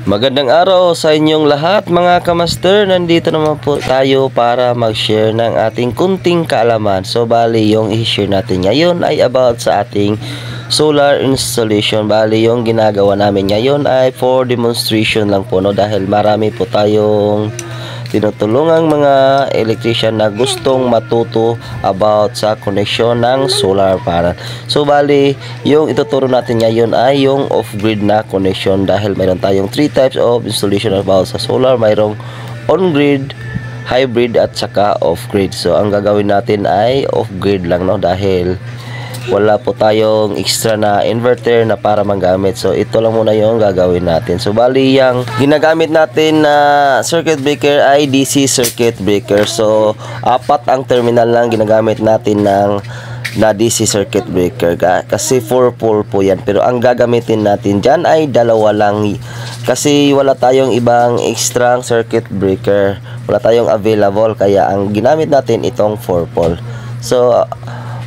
Magandang araw sa inyong lahat mga kamaster. Nandito naman po tayo para mag-share ng ating kunting kaalaman. So bali yung i-share natin ngayon ay about sa ating solar installation. Bali yung ginagawa namin ngayon ay for demonstration lang po, no? Dahil marami po tayong tinutulungang mga electrician na gustong matuto about sa connection ng solar panel. So bali, yung ituturo natin ngayon ay yung off-grid na connection dahil mayroon tayong 3 types of installation about sa solar. Mayroong on-grid, hybrid at saka off-grid. So ang gagawin natin ay off-grid lang, no? Dahil wala po tayong extra na inverter na para magamit. So ito lang muna yung gagawin natin. So bali yung ginagamit natin na circuit breaker ay DC circuit breaker. So 4 ang terminal lang ginagamit natin na DC circuit breaker kasi 4 pole po yan. Pero ang gagamitin natin dyan ay 2 lang kasi wala tayong ibang extra circuit breaker, wala tayong available, kaya ang ginamit natin itong 4 pole. So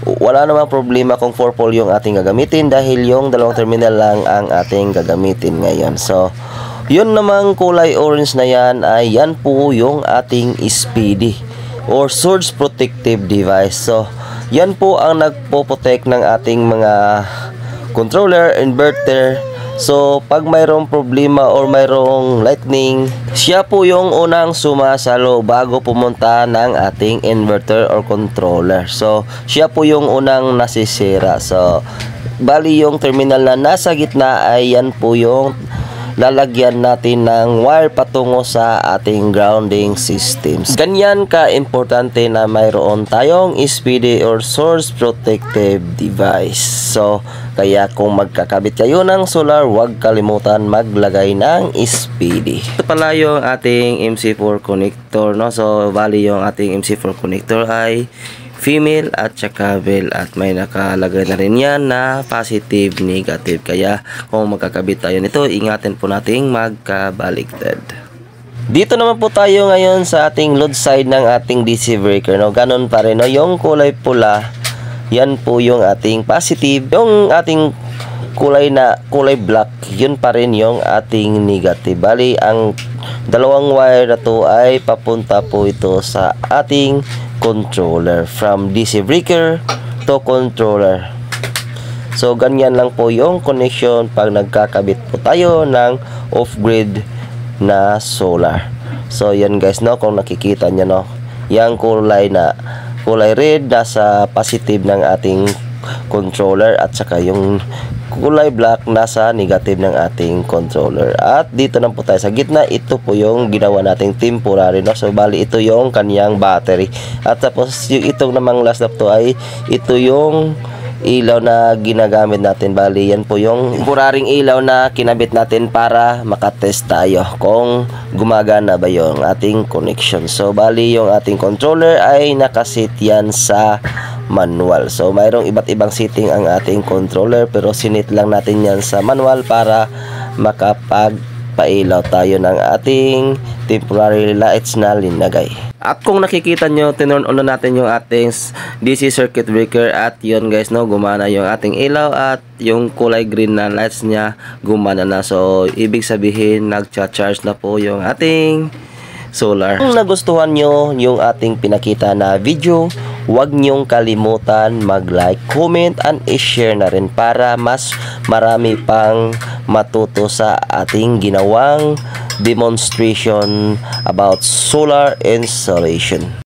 wala namang problema kung 4 pole yung ating gagamitin dahil yung 2 terminal lang ang ating gagamitin ngayon. So yun namang kulay orange na yan ay yan po yung ating SPD or surge protective device. So yan po ang nagpo-protect ng ating mga controller, inverter. So pag mayroong problema or mayroong lightning, siya po yung unang sumasalo bago pumunta ng ating inverter or controller. So siya po yung unang nasisira. So bali yung terminal na nasa gitna ay yan po yung lalagyan natin ng wire patungo sa ating grounding systems. Ganyan ka-importante na mayroon tayong SPD or source protective device. So kaya kung magkakabit kayo ng solar, huwag kalimutan maglagay ng SPD. Ito pala yung ating MC4 connector, no? So bali yung ating MC4 connector ay female at saka male, at may nakalagay na rin yan na positive, negative. Kaya kung magkakabit tayo nito, ingatin po nating magkabaliktad. Dito naman po tayo ngayon sa ating load side ng ating DC breaker, no? Ganon pa rin, no? Yung kulay pula, yan po yung ating positive. Yung ating kulay black, yun pa rin yung ating negative. Bali ang dalawang wire na to ay papunta po ito sa ating controller, from DC breaker to controller. So ganyan lang po yung connection pag nagkakabit po tayo ng off-grid na solar. So yan guys, no, kung nakikita nyo, no, yung kulay red nasa positive ng ating controller at saka yung kulay black nasa negative ng ating controller. At dito na po tayo sa gitna, ito po yung ginawa nating temporary, no? So bali ito yung kaniyang battery. At tapos yung itong namang last up to ay ito yung ilaw na ginagamit natin. Bali yan po yung temporaring ilaw na kinabit natin para makatest tayo kung gumagana ba yung ating connection. So bali yung ating controller ay nakasit yan sa manual. So mayroong iba't ibang setting ang ating controller, pero sinit lang natin yan sa manual para makapagpailaw tayo ng ating temporary lights na linagay. At kung nakikita nyo, tinurn on na natin yung ating DC circuit breaker at yun guys, no, gumana yung ating ilaw at yung kulay green na lights niya gumana na. So ibig sabihin nagcha-charge na po yung ating solar. Kung nagustuhan nyo yung ating pinakita na video, huwag nyong kalimutan mag-like, comment, and i-share na rin para mas marami pang matuto sa ating ginawang demonstration about solar installation.